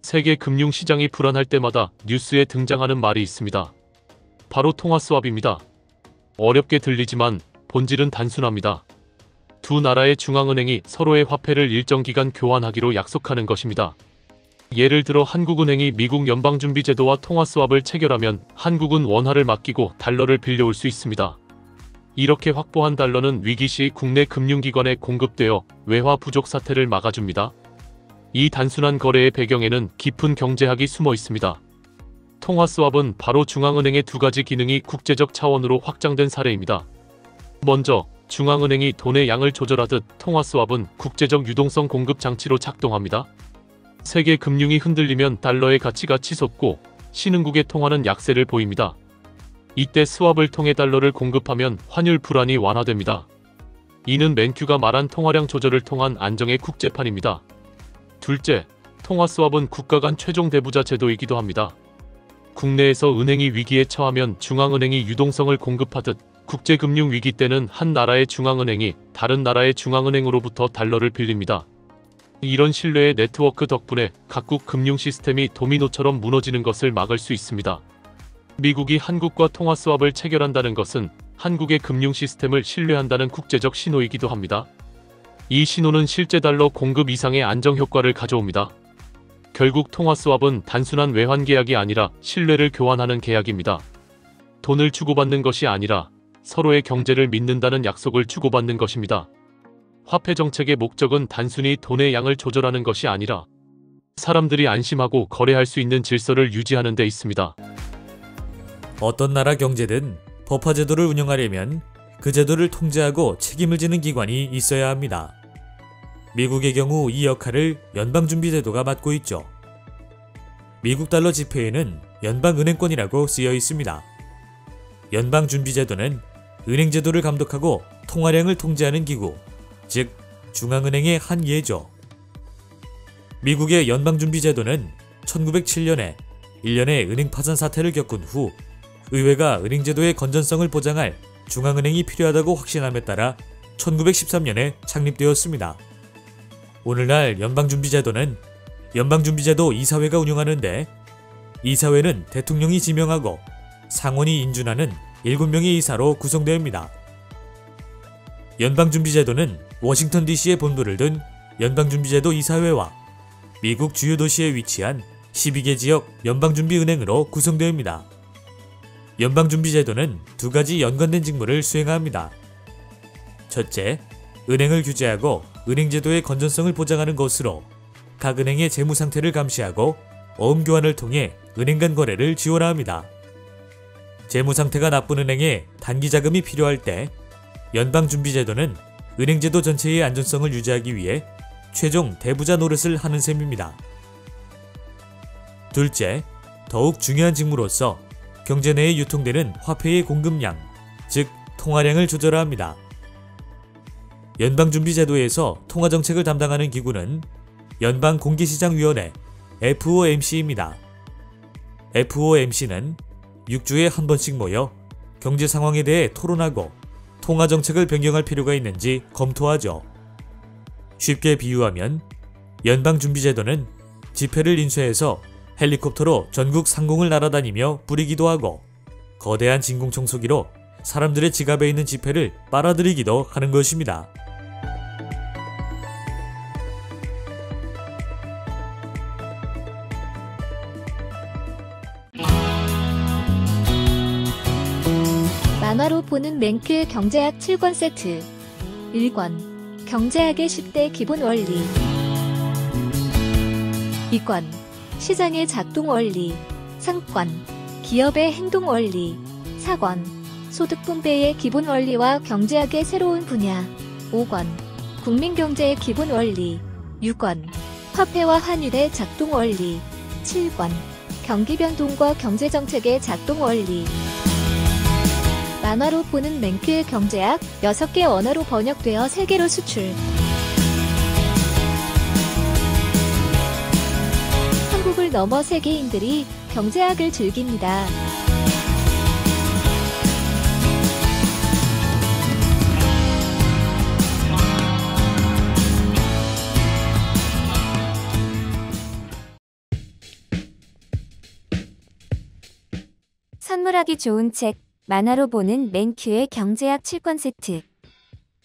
세계 금융시장이 불안할 때마다 뉴스에 등장하는 말이 있습니다. 바로 통화스왑입니다. 어렵게 들리지만 본질은 단순합니다. 두 나라의 중앙은행이 서로의 화폐를 일정 기간 교환하기로 약속하는 것입니다. 예를 들어 한국은행이 미국 연방준비제도와 통화스왑을 체결하면 한국은 원화를 맡기고 달러를 빌려올 수 있습니다. 이렇게 확보한 달러는 위기 시 국내 금융기관에 공급되어 외화 부족 사태를 막아줍니다. 이 단순한 거래의 배경에는 깊은 경제학이 숨어 있습니다. 통화스왑은 바로 중앙은행의 두 가지 기능이 국제적 차원으로 확장된 사례입니다. 먼저 중앙은행이 돈의 양을 조절하듯 통화스왑은 국제적 유동성 공급 장치로 작동합니다. 세계 금융이 흔들리면 달러의 가치가 치솟고 신흥국의 통화는 약세를 보입니다. 이때 스왑을 통해 달러를 공급하면 환율 불안이 완화됩니다. 이는 맨큐가 말한 통화량 조절을 통한 안정의 국제판입니다. 둘째, 통화스왑은 국가 간 최종 대부자 제도이기도 합니다. 국내에서 은행이 위기에 처하면 중앙은행이 유동성을 공급하듯 국제금융 위기 때는 한 나라의 중앙은행이 다른 나라의 중앙은행으로부터 달러를 빌립니다. 이런 신뢰의 네트워크 덕분에 각국 금융 시스템이 도미노처럼 무너지는 것을 막을 수 있습니다. 미국이 한국과 통화스왑을 체결한다는 것은 한국의 금융 시스템을 신뢰한다는 국제적 신호이기도 합니다. 이 신호는 실제 달러 공급 이상의 안정 효과를 가져옵니다. 결국 통화스왑은 단순한 외환 계약이 아니라 신뢰를 교환하는 계약입니다. 돈을 주고받는 것이 아니라 서로의 경제를 믿는다는 약속을 주고받는 것입니다. 화폐 정책의 목적은 단순히 돈의 양을 조절하는 것이 아니라 사람들이 안심하고 거래할 수 있는 질서를 유지하는 데 있습니다. 어떤 나라 경제든 법화 제도를 운영하려면 그 제도를 통제하고 책임을 지는 기관이 있어야 합니다. 미국의 경우 이 역할을 연방준비제도가 맡고 있죠. 미국 달러 지폐에는 연방은행권이라고 쓰여 있습니다. 연방준비제도는 은행제도를 감독하고 통화량을 통제하는 기구, 즉 중앙은행의 한 예죠. 미국의 연방준비제도는 1907년에 1년의 은행 파산 사태를 겪은 후 의회가 은행제도의 건전성을 보장할 중앙은행이 필요하다고 확신함에 따라 1913년에 창립되었습니다. 오늘날 연방준비제도는 연방준비제도 이사회가 운영하는데 이사회는 대통령이 지명하고 상원이 인준하는 7명의 이사로 구성됩니다. 연방준비제도는 워싱턴 DC에 본부를 둔 연방준비제도 이사회와 미국 주요 도시에 위치한 12개 지역 연방준비은행으로 구성됩니다. 연방준비제도는 두 가지 연관된 직무를 수행합니다. 첫째, 은행을 규제하고 은행제도의 건전성을 보장하는 것으로 각 은행의 재무 상태를 감시하고 어음 교환을 통해 은행 간 거래를 지원합니다. 재무 상태가 나쁜 은행에 단기 자금이 필요할 때 연방준비제도는 은행제도 전체의 안전성을 유지하기 위해 최종 대부자 노릇을 하는 셈입니다. 둘째, 더욱 중요한 직무로서 경제 내에 유통되는 화폐의 공급량, 즉 통화량을 조절합니다. 연방준비제도에서 통화정책을 담당하는 기구는 연방공개시장위원회 FOMC입니다. FOMC는 6주에 한 번씩 모여 경제 상황에 대해 토론하고 통화정책을 변경할 필요가 있는지 검토하죠. 쉽게 비유하면 연방준비제도는 지폐를 인쇄해서 헬리콥터로 전국 상공을 날아다니며 뿌리기도 하고 거대한 진공청소기로 사람들의 지갑에 있는 지폐를 빨아들이기도 하는 것입니다. 만화로 보는 맨큐의 경제학 7권 세트. 1권 경제학의 10대 기본 원리. 2권 시장의 작동 원리. 3권 기업의 행동 원리. 4권 소득 분배의 기본 원리와 경제학의 새로운 분야. 5권 국민경제의 기본 원리. 6권 화폐와 환율의 작동 원리. 7권 경기 변동과 경제정책의 작동 원리. 만화로 보는 맨큐의 경제학 6개 언어로 번역되어 세계로 수출. 한국을 넘어 세계인들이 경제학을 즐깁니다. 선물하기 좋은 책, 만화로 보는 맨큐의 경제학 7권 세트.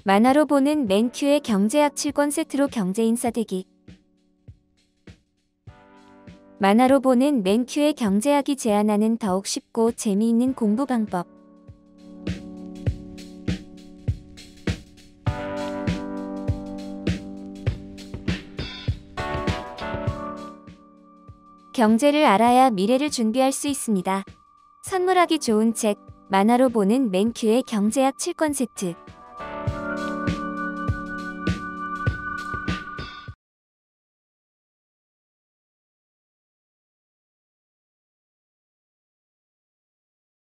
만화로 보는 맨큐의 경제학 7권 세트로 경제인싸 되기. 만화로 보는 맨큐의 경제학이 제안하는 더욱 쉽고 재미있는 공부 방법. 경제를 알아야 미래를 준비할 수 있습니다. 선물하기 좋은 책, 만화로 보는 맨큐의 경제학 7권 세트.